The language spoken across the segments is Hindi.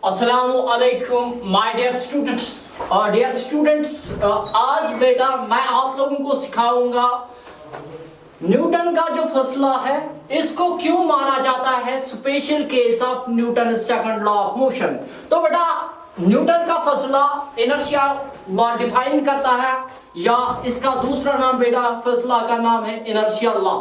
अस्सलामुअलैकुम माय डियर स्टूडेंट्स आज बेटा मैं आप लोगों को सिखाऊंगा न्यूटन का जो फॉर्मूला है इसको क्यों माना जाता है special case of Newton second law of motion. तो बेटा न्यूटन का फॉर्मूला इनर्शिया लॉ डिफाइन करता है या इसका दूसरा नाम बेटा फॉर्मूला का नाम है इनर्शियल लॉ,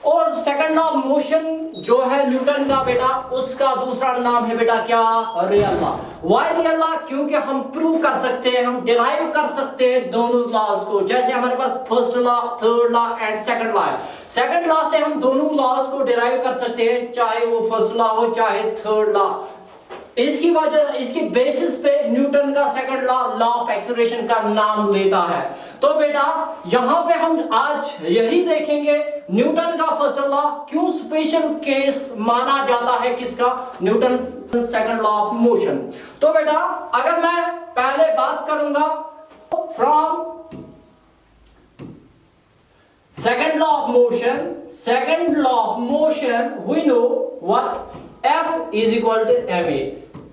और सेकंड लॉ ऑफ मोशन जो है न्यूटन का बेटा उसका दूसरा नाम है बेटा क्या, real law. Why real law? क्योंकि हम प्रूव कर सकते हैं, हम डिराइव कर सकते हैं दोनों लॉज को। जैसे हमारे पास first law, third law and second law है। सेकंड लॉ से हम दोनों लॉज को डिराइव कर सकते हैं, चाहे वो फर्स्ट लॉ हो चाहे थर्ड लॉ। इसकी वजह इसकी बेसिस पे न्यूटन का second law, law of acceleration का नाम लेता है। तो बेटा यहां पे हम आज यही देखेंगे न्यूटन का फर्स्ट लॉ क्यों स्पेशल केस माना जाता है, किसका, Newton second law of motion. तो बेटा अगर मैं पहले बात करूंगा from second law of motion we know what F is equal to ma.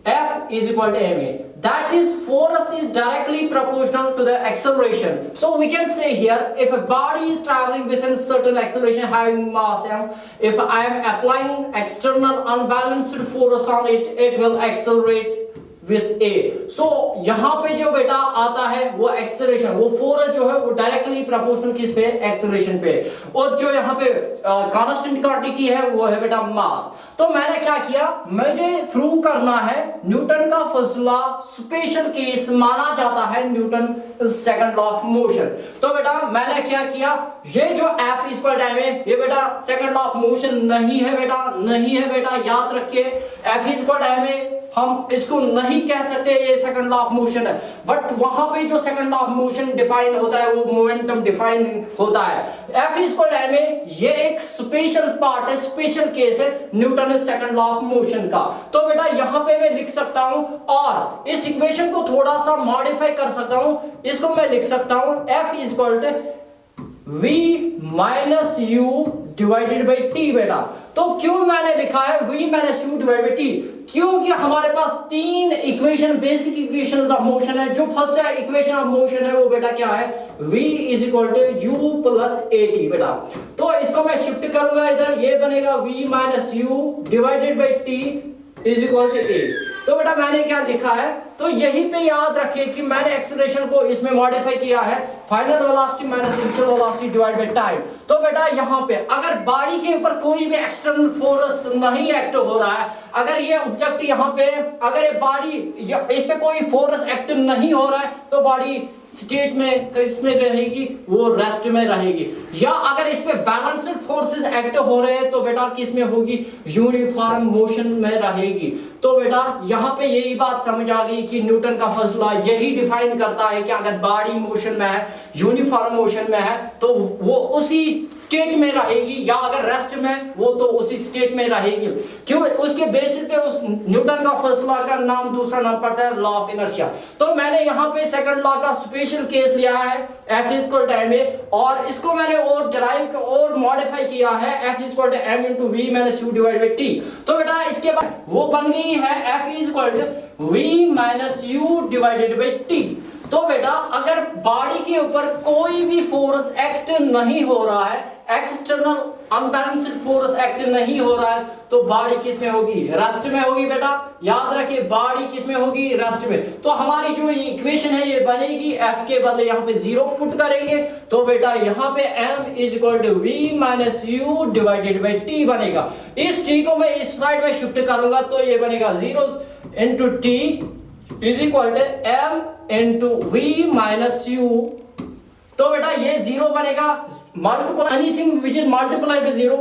F is equal to ma, that is force is directly proportional to the acceleration. So we can say here if a body is traveling within certain acceleration having mass m, if I am applying external unbalanced force on it, it will accelerate with a. So यहाँ पे जो बेटा आता है वो एक्सेलरेशन, वो फोर्स जो है वो डायरेक्टली प्रोपोर्शनल किस पे, एक्सेलरेशन पे, और जो यहाँ पे कांस्टेंट क्वांटिटी है वो है बेटा मास। तो मैंने क्या किया, मुझे प्रूव करना है न्यूटन का फर्स्ट लॉ स्पेशल केस माना जाता है Newton second law of motion. तो बेटा मैंने क्या किया, ये जो F इज पर टाइम है ये बेटा सेकंड लॉ ऑफ मोशन नहीं है बेटा, नहीं है बेटा, याद रखिए। F इज पर टाइम है, हम इसको नहीं कह सकते ये सेकंड लॉ ऑफ मोशन है, बट वहां पे जो second law of motion define होता है वो मोमेंटम डिफाइन होता है। F इज पर टाइम है ये एक स्पेशल पार्ट है, स्पेशल केस है Newton second law of motion का। तो बेटा यहाँ पे मैं लिख सकता हूं, और इस इक्वेशन को थोड़ा सा मॉडिफाई कर सकता हूं, इसको मैं लिख सकता हूं F is equal to v minus u divided by t बेटा। तो क्यों मैंने लिखा है v minus u divided by t, क्योंकि हमारे पास तीन equation, basic equations of motion है। जो फर्स्ट है इक्वेशन ऑफ मोशन है वो बेटा क्या है, v is equal to u plus at बेटा। तो इसको मैं शिफ्ट करूंगा इधर, ये बनेगा v minus u divided by t is equal to a। तो बेटा मैंने क्या लिखा है, तो यहीं पे याद रखिए कि मैंने एक्सेलरेशन को इसमें मॉडिफाई किया है, final velocity minus initial velocity divide by time. तो बेटा यहाँ पे अगर बॉडी के ऊपर कोई भी एक्सटर्नल फोर्स नहीं एक्ट हो रहा है, अगर ये ऑब्जेक्ट यहाँ पे, अगर ये बॉडी इस पे कोई फोर्स एक्ट नहीं हो रहा है तो बॉडी स्टेट में किसमें रहेगी, वो रेस्ट में रहेगी। या अगर इस पे बैलेंस्ड फोर्सेस एक्ट हो रहे हैं तो बेटा किस में होगी, यूनिफॉर्म मोशन में रहेगी। तो बेटा यहाँ पे यही बात समझ आ गई कि न्यूटन का फर्स्ट लॉ यही डिफाइन करता है कि अगर बॉडी मोशन में है, यूनिफॉर्म मोशन में है तो वो उसी स्टेट में रहेगी, या अगर रेस्ट में वो तो उसी स्टेट में रहेगी। क्यों, उसके बेसिस पे उस न्यूटन का फर्स्ट लॉ का नाम, दूसरा नाम पड़ता है लॉ ऑफ इनर्शिया। तो मैंने यहाँ पे सेकंड लॉ का स्पेशल केस लिया है F is equal to ma, और इसको मैंने और डिराइव और मॉडिफाई किया है F is equal to m into v minus u divided by t। तो बेटा इसके बाद वो बन गई है F is equal to v minus u divided by t। तो बेटा अगर बॉडी के ऊपर कोई भी फोर्स एक्ट नहीं हो रहा है, एक्सटर्नल अनबैलेंस्ड फोर्स एक्ट नहीं हो रहा है, तो बॉडी किस में होगी, रेस्ट में होगी बेटा। याद रखिए बॉडी किस में होगी, रेस्ट में। तो हमारी जो इक्वेशन है ये बनेगी, F के बदले यहाँ पे 0 पुट करेंगे तो बेटा यहाँ पे m is equal to v minus u divided by t बनेगा। इस t को मैं इस साइड में शिफ्ट करूंगा तो ये बनेगा 0 into t is equal to m into v minus u। तो बेटा ये 0 बनेगा, multiply anything which is multiplied by 0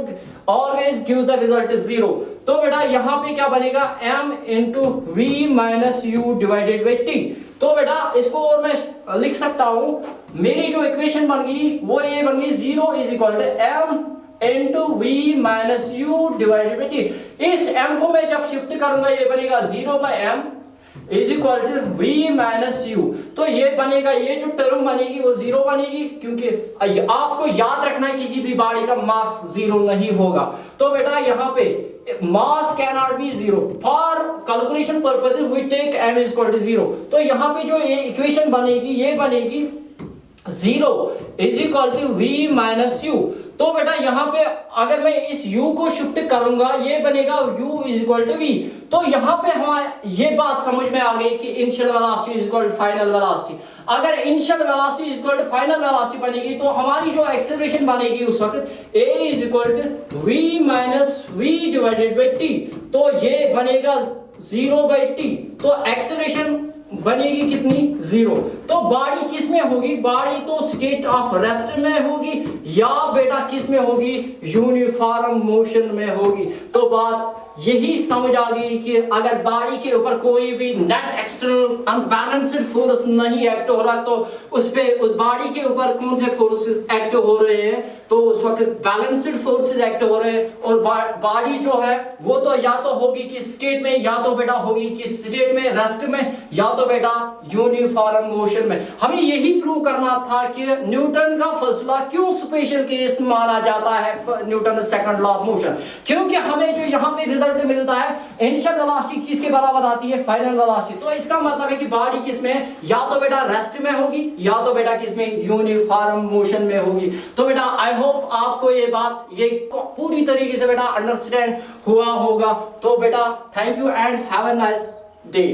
always gives the result 0। तो बेटा यहाँ पे क्या बनेगा, m into v minus u divided by t। तो बेटा इसको और मैं लिख सकता हूं, मेरी जो इक्वेशन बन गई वो ये बन गई 0 is equal to m into v minus u divided by t। इस m को मैं जब शिफ्ट करूंगा ये बनेगा 0 by m is equal to v minus u। तो ये बनेगा, ये जो टर्म बनेगी वो जीरो बनेगी, क्योंकि आपको याद रखना है किसी भी बॉडी का मास जीरो नहीं होगा। तो बेटा यहाँ पे mass can not be zero, for calculation purposes we take m is equal to zero. तो यहाँ पे जो ये इक्वेशन बनेगी ये बनेगी zero is equal to v minus u। तो बेटा यहाँ पे अगर मैं इस u को शिफ्ट करूंगा ये बनेगा u is equal to v। तो यहाँ पे हमारे ये बात समझ में आ गई कि initial velocity is equal to final velocity. अगर initial velocity is equal to final velocity बनेगी तो हमारी जो एक्सेलरेशन बनेगी उस वक्त a is equal to v minus v divided by t। तो ये बनेगा 0/t। तो एक्सेलरेशन बनेगी कितनी, जीरो। तो बॉडी किस में होगी, बॉडी तो स्टेट ऑफ रेस्ट में होगी या बेटा किस में होगी, यूनिफॉर्म मोशन में होगी। तो बात यही समझ आ गई कि अगर बॉडी के ऊपर कोई भी नेट एक्सटर्नल अनबैलेंस्ड फोर्स नहीं एक्ट हो रहा तो उस बॉडी के ऊपर कौन से फोर्सेस एक्ट हो रहे हैं, तो उस वक्त बैलेंस्ड फोर्सेस एक्ट हो रहे हैं। और बॉडी जो है वो तो या तो होगी किस स्टेट में, या तो बेटा होगी किस स्टेट में, रेस्ट में, या तो बेटा यूनिफॉर्म मोशन में। हमें यही प्रूव करना था कि न्यूटन का फर्स्ट लॉ क्यों स्पेशल केस माना जाता है, Newton second law of motion, क्योंकि हमें जो यहाँ पे रिजल्ट मिलता है इनिशियल वेलोसिटी किसके बराबर आती है, फाइनल वेलोसिटी। तो इसका मतलब है कि बॉडी किस में, या तो बेटा रेस्ट में होगी या तो बेटा किस में, यूनिफॉर्म मोशन में होगी। तो बेटा आई होप आपको ये बात ये पूरी तरीके से बेटा अंडरस्टैंड हुआ होगा। तो बेटा thank you and have a nice day.